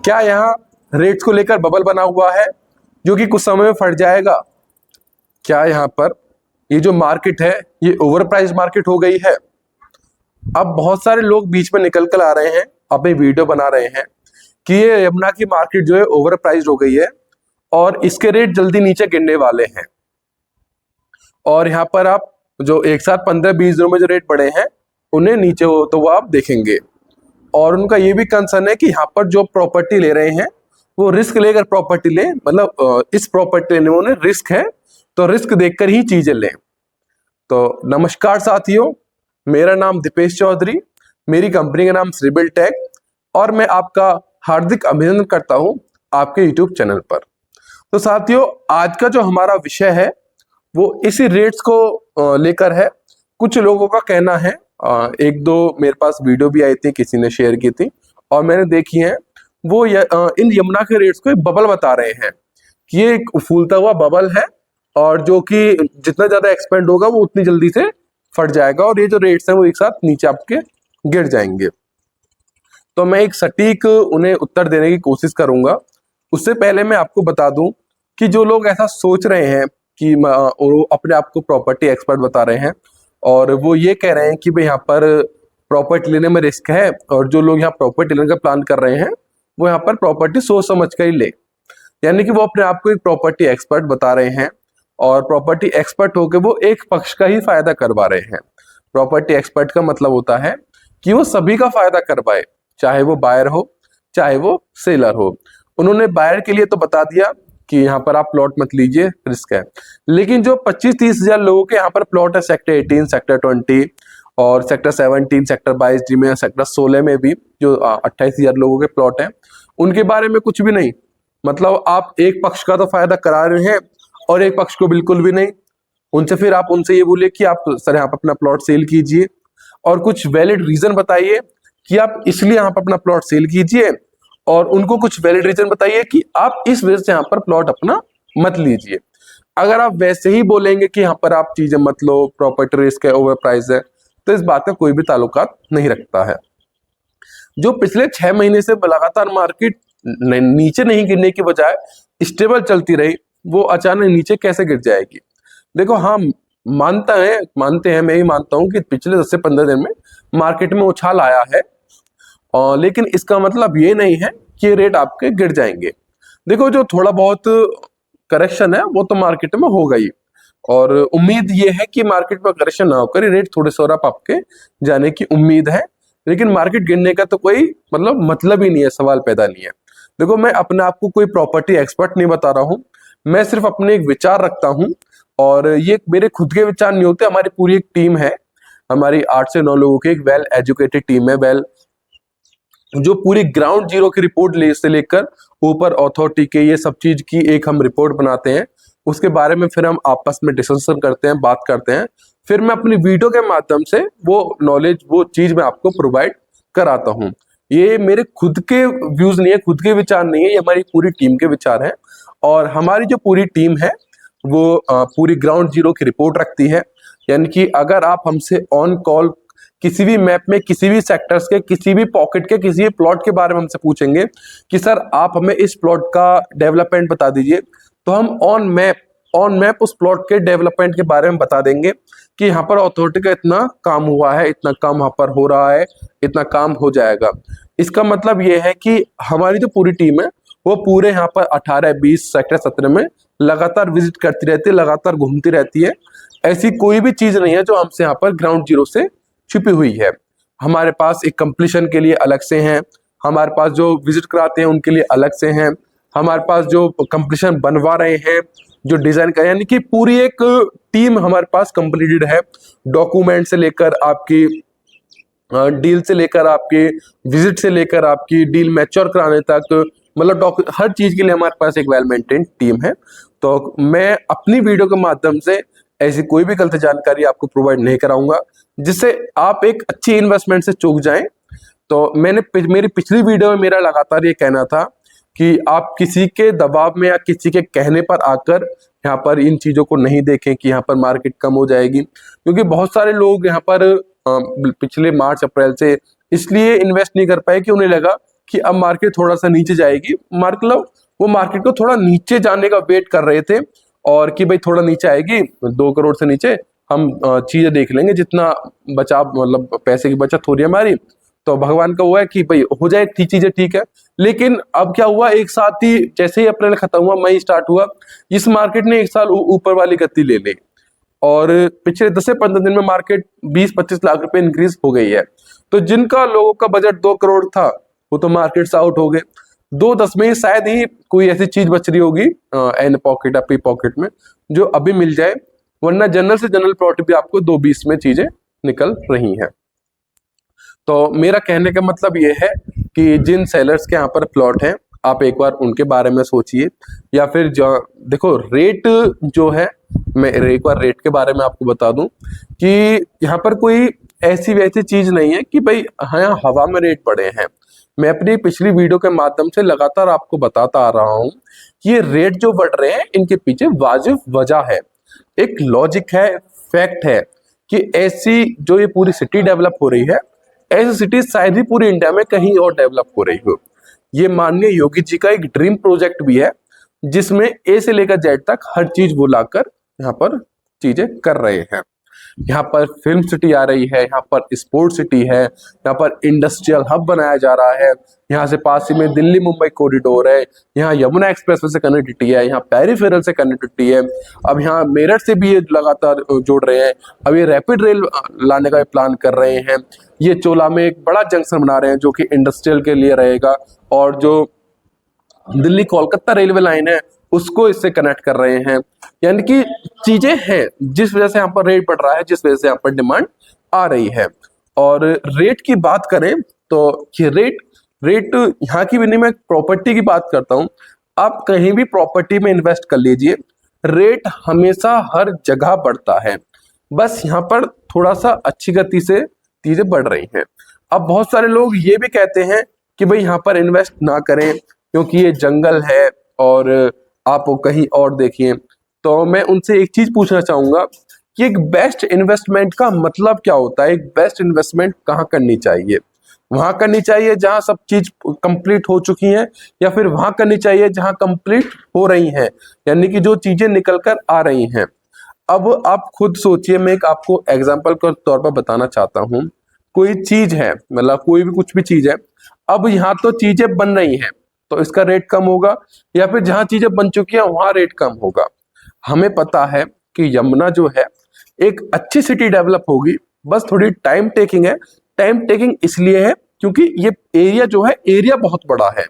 क्या यहाँ रेट्स को लेकर बबल बना हुआ है जो कि कुछ समय में फट जाएगा? क्या यहाँ पर ये जो मार्केट है ये ओवर प्राइस मार्केट हो गई है? अब बहुत सारे लोग बीच में निकल कर आ रहे हैं, अपनी वीडियो बना रहे हैं कि ये यमुना की मार्केट जो है ओवर प्राइस हो गई है और इसके रेट जल्दी नीचे गिरने वाले हैं। और यहाँ पर आप जो एक साथ 15-20 दिनों में जो रेट बढ़े हैं उन्हें नीचे हो तो वो आप देखेंगे। और उनका ये भी कंसर्न है कि यहाँ पर जो प्रॉपर्टी ले रहे हैं वो रिस्क लेकर प्रॉपर्टी लें, मतलब इस प्रॉपर्टी लेने में उन्हें रिस्क है तो रिस्क देखकर ही चीजें लें। तो नमस्कार साथियों, मेरा नाम दीपेश चौधरी, मेरी कंपनी का नाम श्रीबिल टेक और मैं आपका हार्दिक अभिनंदन करता हूं आपके यूट्यूब चैनल पर। तो साथियों, आज का जो हमारा विषय है वो इसी रेट्स को लेकर है। कुछ लोगों का कहना है, एक दो मेरे पास वीडियो भी आई थी, किसी ने शेयर की थी और मैंने देखी है, वो इन यमुना के रेट्स को एक बबल बता रहे हैं कि ये एक फूलता हुआ बबल है और जो कि जितना ज्यादा एक्सपेंड होगा वो उतनी जल्दी से फट जाएगा और ये जो रेट्स हैं वो एक साथ नीचे आपके गिर जाएंगे। तो मैं एक सटीक उन्हें उत्तर देने की कोशिश करूंगा। उससे पहले मैं आपको बता दूं कि जो लोग ऐसा सोच रहे हैं कि वो अपने आप को प्रॉपर्टी एक्सपर्ट बता रहे हैं और वो ये कह रहे हैं कि भाई यहाँ पर प्रॉपर्टी लेने में रिस्क है, और जो लोग यहाँ प्रॉपर्टी लेने का प्लान कर रहे हैं वो यहाँ पर प्रॉपर्टी सोच समझ कर ही ले, यानी कि वो अपने आप को एक प्रॉपर्टी एक्सपर्ट बता रहे हैं और प्रॉपर्टी एक्सपर्ट होकर वो एक पक्ष का ही फायदा करवा रहे हैं। प्रॉपर्टी एक्सपर्ट का मतलब होता है कि वो सभी का फायदा करवाए, चाहे वो बायर हो चाहे वो सेलर हो। उन्होंने बायर के लिए तो बता दिया कि यहाँ पर आप प्लॉट मत लीजिए, रिस्क है, लेकिन जो 25-30 हजार लोगों के यहाँ पर प्लॉट है सेक्टर 18, सेक्टर 20 और सेक्टर 17, सेक्टर 22 में, सेक्टर 16 में भी जो 28,000 लोगों के प्लॉट हैं, उनके बारे में कुछ भी नहीं। मतलब आप एक पक्ष का तो फायदा करा रहे हैं और एक पक्ष को बिल्कुल भी नहीं। उनसे फिर आप उनसे ये बोलिए कि आप सर यहाँ पर अपना प्लॉट सेल कीजिए और कुछ वैलिड रीजन बताइए कि आप इसलिए यहाँ पर अपना प्लॉट सेल कीजिए, और उनको कुछ वैलिड रीजन बताइए कि आप इस वजह से यहाँ पर प्लॉट अपना मत लीजिए। अगर आप वैसे ही बोलेंगे कि यहाँ पर आप चीजें मत लो, प्रॉपर्टी रिस्क है, ओवर प्राइस है, तो इस बात का कोई भी ताल्लुकात नहीं रखता है। जो पिछले 6 महीने से लगातार मार्केट नीचे नहीं गिरने की बजाय स्टेबल चलती रही, वो अचानक नीचे कैसे गिर जाएगी? देखो, हाँ मानते हैं, मैं ही मानता हूँ कि पिछले 10 से 15 दिन में मार्केट में उछाल आया है, लेकिन इसका मतलब ये नहीं है कि रेट आपके गिर जाएंगे। देखो, जो थोड़ा बहुत करेक्शन है वो तो मार्केट में हो गई और उम्मीद ये है कि मार्केट में करेक्शन ना होकर रेट थोड़े से और आपके जाने की उम्मीद है, लेकिन मार्केट गिरने का तो कोई मतलब ही नहीं है, सवाल पैदा नहीं है। देखो, मैं अपने आप को कोई प्रॉपर्टी एक्सपर्ट नहीं बता रहा हूँ, मैं सिर्फ अपने एक विचार रखता हूँ और ये मेरे खुद के विचार नहीं होते, हमारी पूरी एक टीम है, हमारी 8 से 9 लोगों की एक वेल एजुकेटेड टीम है, जो पूरी ग्राउंड जीरो की रिपोर्ट से लेकर ऊपर अथॉरिटी के ये सब चीज की एक हम रिपोर्ट बनाते हैं। उसके बारे में फिर हम आपस में डिस्कशन करते हैं, बात करते हैं, फिर मैं अपनी वीडियो के माध्यम से वो नॉलेज, वो चीज मैं आपको प्रोवाइड कराता हूँ। ये मेरे खुद के व्यूज नहीं है, खुद के विचार नहीं है, ये हमारी पूरी टीम के विचार हैं और हमारी जो पूरी टीम है वो पूरी ग्राउंड जीरो की रिपोर्ट रखती है। यानी कि अगर आप हमसे ऑन कॉल किसी भी मैप में, किसी भी सेक्टर्स के, किसी भी पॉकेट के, किसी भी प्लॉट के बारे में हमसे पूछेंगे कि सर आप हमें इस प्लॉट का डेवलपमेंट बता दीजिए, तो हम ऑन मैप उस प्लॉट के डेवलपमेंट के बारे में बता देंगे कि यहाँ पर अथॉरिटी का इतना काम हुआ है, इतना काम यहाँ पर हो रहा है, इतना काम हो जाएगा। इसका मतलब ये है कि हमारी जो पूरी टीम है वो पूरे यहाँ पर 18, 20, सेक्टर 17 में लगातार विजिट करती रहती है, लगातार घूमती रहती है। ऐसी कोई भी चीज नहीं है जो हमसे यहाँ पर ग्राउंड जीरो से छुपी हुई है। हमारे पास एक कंप्लीशन के लिए अलग से हैं, हमारे पास जो विजिट कराते हैं उनके लिए अलग से हैं, हमारे पास जो कंप्लीशन बनवा रहे हैं, जो डिजाइन का, यानी कि पूरी एक टीम हमारे पास कंप्लीटेड है। डॉक्यूमेंट से लेकर आपकी डील से लेकर आपके विजिट से लेकर आपकी डील मैच्योर कराने तक, मतलब हर चीज के लिए हमारे पास एक वेल मेंटेन टीम है। तो मैं अपनी वीडियो के माध्यम से ऐसी कोई भी गलत जानकारी आपको प्रोवाइड नहीं कराऊंगा जिससे आप एक अच्छी इन्वेस्टमेंट से चूक जाएं। तो मेरी पिछली वीडियो में मेरा लगातार ये कहना था कि आप किसी के दबाव में या किसी के कहने पर आकर यहाँ पर इन चीजों को नहीं देखें कि यहाँ पर मार्केट कम हो जाएगी, क्योंकि बहुत सारे लोग यहाँ पर पिछले मार्च अप्रैल से इसलिए इन्वेस्ट नहीं कर पाए कि उन्हें लगा कि अब मार्केट थोड़ा सा नीचे जाएगी, मतलब वो मार्केट को थोड़ा नीचे जाने का वेट कर रहे थे, और कि भाई थोड़ा नीचे आएगी 2 करोड़ से नीचे हम चीजें देख लेंगे, जितना बचाव मतलब पैसे की बचत हो रही है हमारी, तो भगवान का वो है कि भाई हो जाए चीजें ठीक है। लेकिन अब क्या हुआ, एक साथ ही जैसे ही अप्रैल खत्म हुआ, मई स्टार्ट हुआ, इस मार्केट ने एक साल ऊपर वाली गति ले ली, और पिछले 10 से 15 दिन में मार्केट 20-25 लाख रुपए इंक्रीज हो गई है। तो जिनका लोगों का बजट 2 करोड़ था, वो तो मार्केट से आउट हो गए। 2.10 में शायद ही कोई ऐसी चीज बच रही होगी एन पॉकेट या पी पॉकेट में जो अभी मिल जाए, वरना जनरल से जनरल प्लॉट भी आपको 2.20 में चीजें निकल रही हैं। तो मेरा कहने का मतलब ये है कि जिन सेलर्स के यहाँ पर प्लॉट हैं, आप एक बार उनके बारे में सोचिए, या फिर जो देखो रेट जो है, मैं एक बार रेट के बारे में आपको बता दूं कि यहाँ पर कोई ऐसी वैसी चीज नहीं है कि भाई हाँ हवा में रेट बढ़े हैं। मैं अपनी पिछली वीडियो के माध्यम से लगातार आपको बताता आ रहा हूँ कि ये रेट जो बढ़ रहे हैं, इनके पीछे वाजिब वजह है, एक लॉजिक है, फैक्ट है कि ऐसी जो ये पूरी सिटी डेवलप हो रही है, ऐसी सिटी शायद ही पूरी इंडिया में कहीं और डेवलप हो रही हो। ये माननीय योगी जी का एक ड्रीम प्रोजेक्ट भी है, जिसमें ए से लेकर जेड तक हर चीज वो लाकर यहाँ पर चीजें कर रहे हैं। यहाँ पर फिल्म सिटी आ रही है, यहाँ पर स्पोर्ट सिटी है, यहाँ पर इंडस्ट्रियल हब बनाया जा रहा है, यहाँ से पास ही में दिल्ली मुंबई कॉरिडोर है, यहाँ यमुना एक्सप्रेसवे से कनेक्टिविटी है, यहाँ पेरिफेरल से कनेक्टिविटी है, अब यहाँ मेरठ से भी ये लगातार जोड़ रहे हैं, अब ये रैपिड रेल लाने का प्लान कर रहे हैं, ये चोला में एक बड़ा जंक्शन बना रहे हैं जो कि इंडस्ट्रियल के लिए रहेगा, और जो दिल्ली कोलकाता रेलवे लाइन है उसको इससे कनेक्ट कर रहे हैं। यानी कि चीजें हैं जिस वजह से यहाँ पर रेट बढ़ रहा है, जिस वजह से यहाँ पर डिमांड आ रही है। और रेट की बात करें तो ये रेट यहाँ की भी नहीं, मैं प्रॉपर्टी की बात करता हूँ। आप कहीं भी प्रॉपर्टी में इन्वेस्ट कर लीजिए, रेट हमेशा हर जगह बढ़ता है, बस यहाँ पर थोड़ा सा अच्छी गति से चीजें बढ़ रही हैं। अब बहुत सारे लोग ये भी कहते हैं कि भाई यहाँ पर इन्वेस्ट ना करें क्योंकि ये जंगल है और आप कहीं और देखिए। तो मैं उनसे एक चीज पूछना चाहूंगा कि एक बेस्ट इन्वेस्टमेंट का मतलब क्या होता है, एक बेस्ट इन्वेस्टमेंट कहाँ करनी चाहिए? वहां करनी चाहिए जहां सब चीज कंप्लीट हो चुकी हैं, या फिर वहां करनी चाहिए जहां कंप्लीट हो रही हैं, यानी कि जो चीजें निकल कर आ रही हैं। अब आप खुद सोचिए, मैं एक आपको एग्जाम्पल के तौर पर बताना चाहता हूँ। कोई चीज है, मतलब कोई भी कुछ भी चीज है, अब यहाँ तो चीजें बन रही हैं तो इसका रेट कम होगा, या फिर जहां चीजें बन चुकी हैं वहां रेट कम होगा। हमें पता है कि यमुना जो है एक अच्छी सिटी डेवलप होगी, बस थोड़ी टाइम टेकिंग है। टाइम टेकिंग इसलिए है क्योंकि ये एरिया जो है, एरिया बहुत बड़ा है,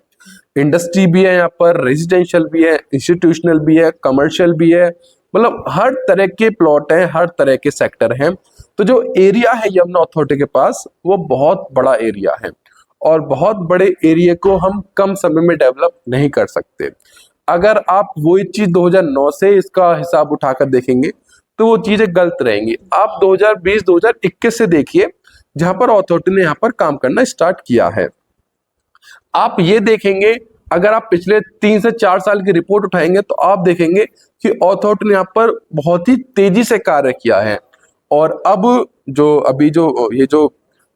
इंडस्ट्री भी है यहाँ पर, रेजिडेंशियल भी है, इंस्टीट्यूशनल भी है, कमर्शियल भी है, मतलब हर तरह के प्लॉट हैं, हर तरह के सेक्टर हैं। तो जो एरिया है यमुना अथॉरिटी के पास, वो बहुत बड़ा एरिया है, और बहुत बड़े एरिया को हम कम समय में डेवलप नहीं कर सकते। अगर आप वही चीज 2009 से इसका हिसाब उठाकर देखेंगे तो वो चीजें गलत रहेंगी। आप 2020-2021 से देखिए, जहां पर अथॉरिटी ने यहाँ पर काम करना स्टार्ट किया है। आप ये देखेंगे, अगर आप पिछले 3 से 4 साल की रिपोर्ट उठाएंगे तो आप देखेंगे कि अथॉरिटी ने यहाँ पर बहुत ही तेजी से कार्य किया है। और अब ये जो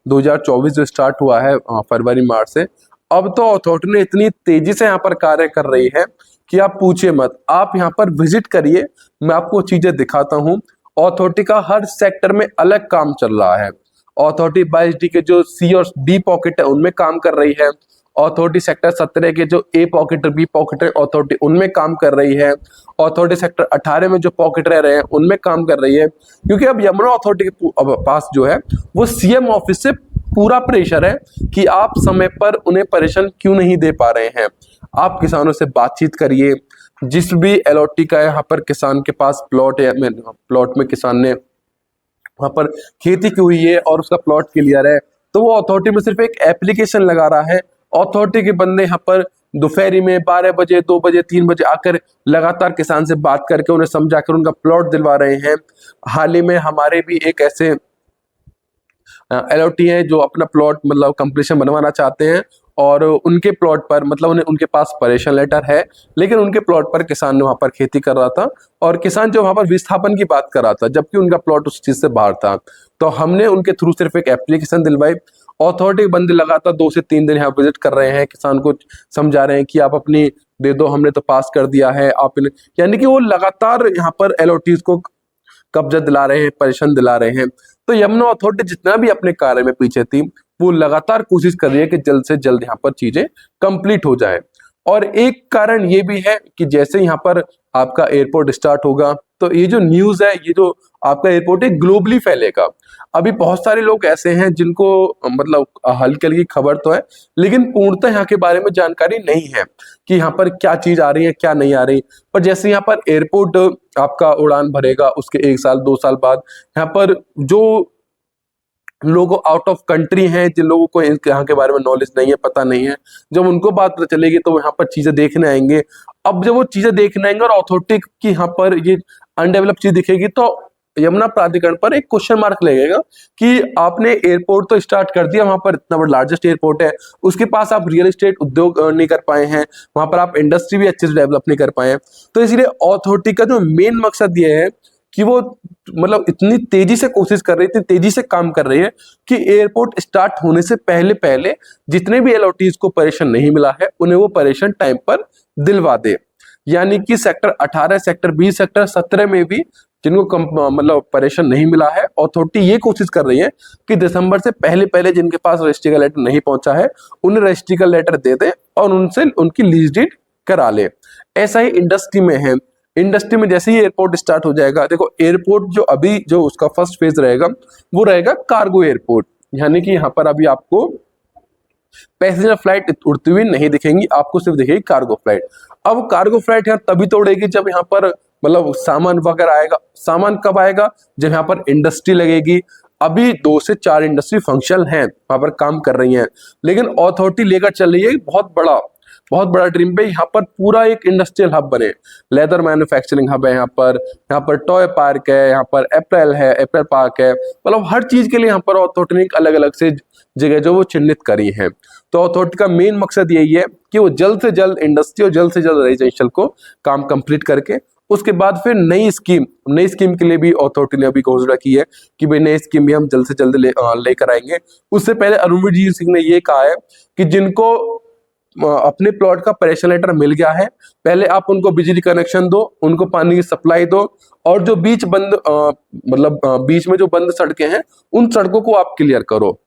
2024 जो स्टार्ट हुआ है फरवरी मार्च से, अब तो अथॉरिटी ने इतनी तेजी से यहाँ पर कार्य कर रही है कि आप पूछिए मत। आप यहाँ पर विजिट करिए, मैं आपको चीजें दिखाता हूँ। अथॉरिटी का हर सेक्टर में अलग काम चल रहा है। अथॉरिटी 22D के जो सी और डी पॉकेट है उनमें काम कर रही है। अथॉरिटी सेक्टर 17 के जो ए पॉकेट बी पॉकेट है अथॉरिटी उनमें काम कर रही है। अथॉरिटी सेक्टर 18 में जो पॉकेट रह रहे हैं उनमें काम कर रही है। क्योंकि अब यमुना अथॉरिटी के पास जो है वो सीएम ऑफिस से पूरा प्रेशर है कि आप समय पर उन्हें परेशान क्यों नहीं दे पा रहे हैं। आप किसानों से बातचीत करिए। जिस भी एलओटी का यहाँ पर किसान के पास प्लॉट है, प्लॉट में किसान ने वहां पर खेती की हुई है और उसका प्लॉट क्लियर है, तो वो अथॉरिटी में सिर्फ एक एप्लीकेशन लगा रहा है। अथॉरिटी के बंदे यहाँ पर दोपहरी में 12 बजे 2 बजे 3 बजे आकर लगातार किसान से बात करके उन्हें समझाकर उनका प्लॉट दिलवा रहे हैं। हाल ही में हमारे भी एक ऐसे एलओटी है जो अपना प्लॉट मतलब कंप्लीशन बनवाना चाहते हैं, और उनके प्लॉट पर मतलब उनके पास परेशान लेटर है, लेकिन उनके प्लॉट पर किसान ने वहां पर खेती कर रहा था और किसान जो वहां पर विस्थापन की बात कर रहा था, जबकि उनका प्लॉट उस चीज से बाहर था। तो हमने उनके थ्रू सिर्फ एक एप्लीकेशन दिलवाई अथॉरिटी के बंदे लगातार 2 से 3 दिन यहाँ विजिट कर रहे हैं, किसान को समझा रहे हैं कि आप अपनी दे दो, हमने तो पास कर दिया है आप, यानी कि वो लगातार यहाँ पर एलओटीज को कब्जा दिला रहे हैं, परेशान दिला रहे हैं। तो यमुना अथॉरिटी जितना भी अपने कार्य में पीछे थी, वो लगातार कोशिश कर रही है कि जल्द से जल्द यहाँ पर चीजें कंप्लीट हो जाए। और एक कारण ये भी है कि जैसे यहाँ पर आपका एयरपोर्ट स्टार्ट होगा, तो ये जो न्यूज है, ये जो आपका एयरपोर्ट है, ग्लोबली फैलेगा। अभी बहुत सारे लोग ऐसे हैं जिनको मतलब हल्की हल्की खबर तो है, लेकिन पूर्णतः यहाँ के बारे में जानकारी नहीं है कि यहाँ पर क्या चीज आ रही है, क्या नहीं आ रही। पर जैसे यहाँ पर एयरपोर्ट आपका उड़ान भरेगा, उसके 1 साल 2 साल बाद यहाँ पर जो लोग आउट ऑफ कंट्री हैं, जिन लोगों को यहाँ के बारे में नॉलेज नहीं है, पता नहीं है, जब उनको बात पता चलेगी तो यहाँ पर चीजें देखने आएंगे। अब जब वो चीजें देखने आएंगे और अथॉरिटी की यहाँ पर ये अनडेवलप चीज दिखेगी, तो यमुना प्राधिकरण पर एक क्वेश्चन मार्क लगेगा कि आपने एयरपोर्ट तो स्टार्ट कर दिया, वहां पर इतना बड़ा लार्जेस्ट एयरपोर्ट है, उसके पास आप रियल एस्टेट उद्योग नहीं कर पाए हैं, वहां पर आप इंडस्ट्री भी अच्छे से डेवलप नहीं कर पाए हैं। तो इसलिए अथॉरिटी का जो मेन मकसद ये है कि वो मतलब इतनी तेजी से कोशिश कर रही थी, तेजी से काम कर रही है कि एयरपोर्ट स्टार्ट होने से पहले पहले जितने भी एलओटीज को परेशान नहीं मिला है, उन्हें वो परेशान टाइम पर दिलवा दे। यानी कि सेक्टर 18, सेक्टर 20, सेक्टर 17 में भी जिनको मतलब परेशान नहीं मिला है, अथॉरिटी ये कोशिश कर रही है कि दिसंबर से पहले पहले जिनके पास रजिस्ट्री का लेटर नहीं पहुंचा है, उन्हें रजिस्ट्री का लेटर दे दे और उनसे उनकी लीज डीड करा ले। ऐसा ही इंडस्ट्री में है। इंडस्ट्री में जैसे ही एयरपोर्ट स्टार्ट हो जाएगा, देखो एयरपोर्ट जो अभी जो उसका फर्स्ट फेज रहेगा, वो रहेगा कार्गो एयरपोर्ट। यानी कि यहाँ पर अभी आपको पैसेंजर फ्लाइट उड़ती हुई नहीं दिखेंगी, आपको सिर्फ दिखेगी कार्गो फ्लाइट। अब कार्गो फ्लाइट यहाँ तभी तो उड़ेगी जब यहाँ पर मतलब सामान वगैरह आएगा। सामान कब आएगा? जब यहाँ पर इंडस्ट्री लगेगी। अभी 2 से 4 इंडस्ट्री फंक्शनल हैं, वहां पर काम कर रही हैं, लेकिन अथॉरिटी लेकर चल रही है बहुत बड़ा ड्रीम पे यहाँ पर पूरा एक इंडस्ट्रियल हब बने। लेदर मैन्युफैक्चरिंग हब है यहाँ पर टॉय पार्क है, यहाँ पर एप्पल पार्क है, मतलब हर चीज के लिए यहाँ पर अथॉरिटी ने अलग अलग से जगह जो वो चिन्हित करी है। तो अथॉरिटी का मेन मकसद यही है कि वो जल्द से जल्द इंडस्ट्री और जल्द से जल्द रेजिडेंशियल को काम कंप्लीट करके उसके बाद फिर नई स्कीम के लिए भी अथॉरिटी ने अभी घोषणा की है कि भाई नई स्कीम भी हम जल्द से जल्द लेकर आएंगे। उससे पहले अरुणवीर सिंह ने ये कहा है कि जिनको अपने प्लॉट का परेशान लेटर मिल गया है, पहले आप उनको बिजली कनेक्शन दो, उनको पानी की सप्लाई दो, और जो बीच में जो बंद सड़कें हैं, उन सड़कों को आप क्लियर करो।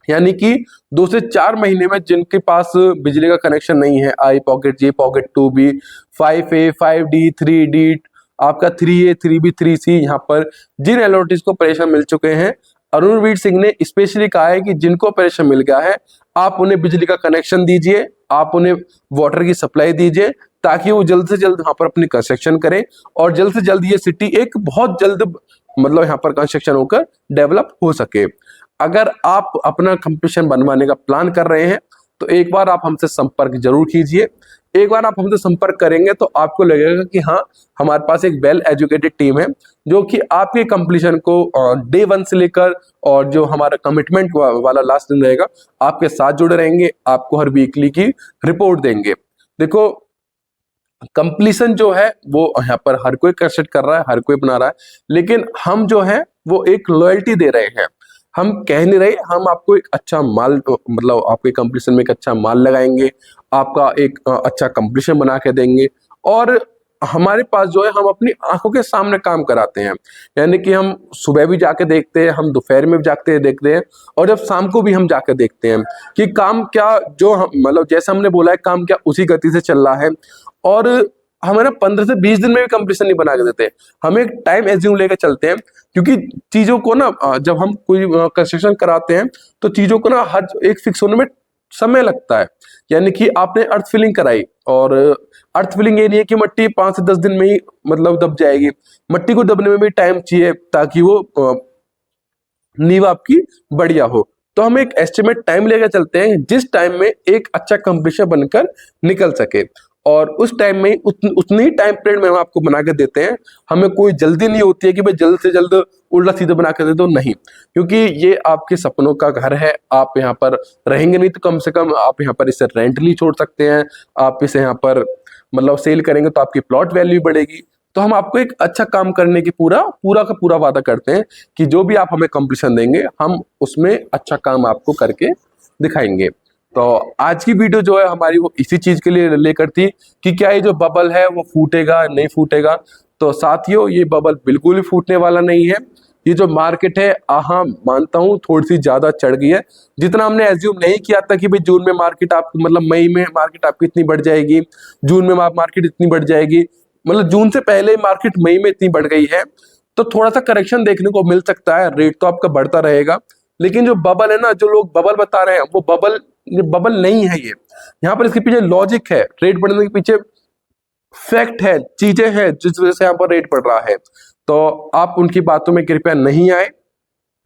यानी कि 2 से 4 महीने में जिनके पास बिजली का कनेक्शन नहीं है, I pocket, J pocket 2B, 5A, 5D, 3D, आपका 3A, 3B, 3C, यहाँ पर जिन एलओटीज को परेशान मिल चुके हैं, अरुणवीर सिंह ने स्पेशली कहा है कि जिनको परेशान मिल गया है, आप उन्हें बिजली का कनेक्शन दीजिए, आप उन्हें वाटर की सप्लाई दीजिए, ताकि वो जल्द से जल्द वहां पर अपनी कंस्ट्रक्शन करें और जल्द से जल्द ये सिटी एक बहुत जल्द मतलब यहाँ पर कंस्ट्रक्शन होकर डेवलप हो सके। अगर आप अपना कंपटीशन बनवाने का प्लान कर रहे हैं, तो एक बार आप हमसे संपर्क जरूर कीजिए। एक बार आप हमसे संपर्क करेंगे तो आपको लगेगा कि हाँ, हमारे पास एक वेल एजुकेटेड टीम है जो कि आपके कंप्लीशन को डे 1 से लेकर और जो हमारा कमिटमेंट वाला लास्ट दिन रहेगा, आपके साथ जुड़े रहेंगे, आपको हर वीकली की रिपोर्ट देंगे। देखो, कंप्लीशन जो है वो यहाँ पर हर कोई कंस्ट्रक्ट कर रहा है, हर कोई बना रहा है, लेकिन हम जो है वो एक लॉयल्टी दे रहे हैं। हम कह नहीं रहे, हम आपको एक अच्छा माल मतलब आपके कंप्लीशन में एक अच्छा माल लगाएंगे, आपका एक अच्छा कंप्लीशन बना के देंगे, और हमारे पास जो है हम अपनी आंखों के सामने काम कराते हैं। यानी कि हम सुबह भी जाके देखते हैं, हम दोपहर में भी जाके देखते हैं, और जब शाम को भी हम जाके देखते हैं कि काम क्या जो मतलब जैसा हमने बोला है काम क्या उसी गति से चल रहा है। और हमें ना 15 से 20 दिन में भी कंप्लीशन नहीं बना के देते, हम एक टाइम एज्यूम लेकर चलते हैं, क्योंकि चीजों को ना जब हम कोई कंस्ट्रक्शन कराते हैं तो चीजों को ना हर एक फिक्स होने में समय लगता है। यानी कि आपने अर्थ फिलिंग कराई, और अर्थ फिलिंग ये नहीं है कि मट्टी 5 से 10 दिन में ही मतलब दब जाएगी, मट्टी को दबने में भी टाइम चाहिए ताकि वो नींव आपकी बढ़िया हो। तो हम एक एस्टिमेट टाइम लेकर चलते हैं जिस टाइम में एक अच्छा कंप्लीशन बनकर निकल सके, और उस टाइम में उतनी ही टाइम पीरियड में हम आपको बना के देते हैं। हमें कोई जल्दी नहीं होती है कि भाई जल्द से जल्द उल्टा सीधा बना के दे दो, नहीं, क्योंकि ये आपके सपनों का घर है। आप यहाँ पर रहेंगे नहीं तो कम से कम आप यहाँ पर इसे रेंटली छोड़ सकते हैं, आप इसे यहाँ पर मतलब सेल करेंगे तो आपकी प्लॉट वैल्यू बढ़ेगी। तो हम आपको एक अच्छा काम करने की पूरा का पूरा वादा करते हैं कि जो भी आप हमें कंपटीशन देंगे हम उसमें अच्छा काम आपको करके दिखाएंगे। तो आज की वीडियो जो है हमारी वो इसी चीज के लिए लेकर थी कि क्या ये जो बबल है वो फूटेगा नहीं फूटेगा। तो साथियों, ये बबल बिल्कुल ही फूटने वाला नहीं है। ये जो मार्केट है, हाँ मानता हूँ थोड़ी सी ज्यादा चढ़ गई है। जितना हमने एज्यूम नहीं किया था कि भाई जून में मार्केट आप मतलब मई में मार्केट आपकी इतनी बढ़ जाएगी, जून में मार्केट इतनी बढ़ जाएगी, मतलब जून से पहले मार्केट मई में इतनी बढ़ गई है। तो थोड़ा सा करेक्शन देखने को मिल सकता है, रेट तो आपका बढ़ता रहेगा। लेकिन जो बबल है ना, जो लोग बबल बता रहे हैं वो बबल नहीं है। ये यहाँ पर इसके पीछे लॉजिक है, रेट बढ़ने के पीछे फैक्ट है, चीजें हैं जिस वजह से यहाँ पर रेट बढ़ रहा है। तो आप उनकी बातों में कृपया नहीं आए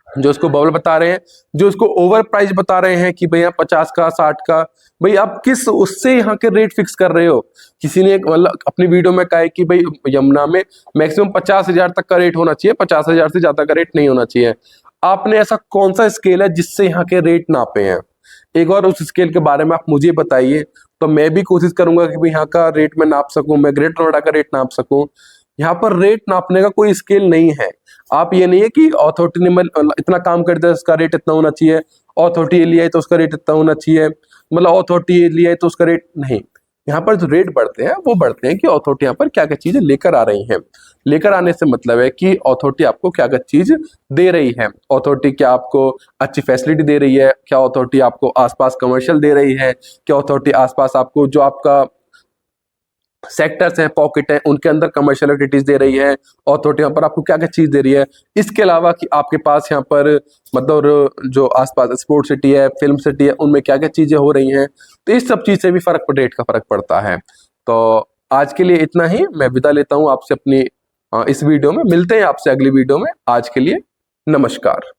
जो इसको बबल बता रहे हैं, जो इसको ओवर प्राइस बता रहे हैं कि भैया 50 का 60 का। भाई आप किस उससे यहाँ के रेट फिक्स कर रहे हो? किसी ने मतलब अपनी वीडियो में कहा है कि भाई यमुना में मैक्सिमम 50,000 तक का रेट होना चाहिए, 50,000 से ज्यादा का रेट नहीं होना चाहिए। आपने ऐसा कौन सा स्केल है जिससे यहाँ के रेट नापे हैं? एक बार उस स्केल के बारे में आप मुझे बताइए, तो मैं भी कोशिश करूंगा कि भाई यहाँ का रेट मैं नाप सकूं, मैं ग्रेटर नोएडा का रेट नाप सकूं। यहाँ पर रेट नापने का कोई स्केल नहीं है। आप ये नहीं है कि अथॉरिटी ने इतना काम कर दिया उसका रेट इतना होना चाहिए, अथॉरिटी लिया है तो उसका रेट इतना होना चाहिए, मतलब अथॉरिटी लिया है तो उसका रेट नहीं। यहाँ पर जो रेट बढ़ते हैं वो बढ़ते हैं कि अथॉरिटी यहाँ पर क्या क्या चीजें लेकर आ रही हैं। लेकर आने से मतलब है कि अथॉरिटी आपको क्या क्या चीज दे रही है। अथॉरिटी क्या आपको अच्छी फैसिलिटी दे रही है, क्या अथॉरिटी आपको आसपास कमर्शियल दे रही है, क्या अथॉरिटी आसपास आपको जो आपका सेक्टर्स हैं, पॉकेट है, उनके अंदर कमर्शियल एक्टिविटीज दे रही है अथॉरिटी, यहाँ पर आपको क्या क्या चीज दे रही है। इसके अलावा कि आपके पास यहाँ पर मतलब जो आसपास स्पोर्ट्स सिटी है, फिल्म सिटी है, उनमें क्या क्या चीजें हो रही हैं। तो इस सब चीज से भी रेट का फर्क पड़ता है। तो आज के लिए इतना ही, मैं विदा लेता हूँ आपसे अपनी इस वीडियो में। मिलते हैं आपसे अगली वीडियो में। आज के लिए नमस्कार।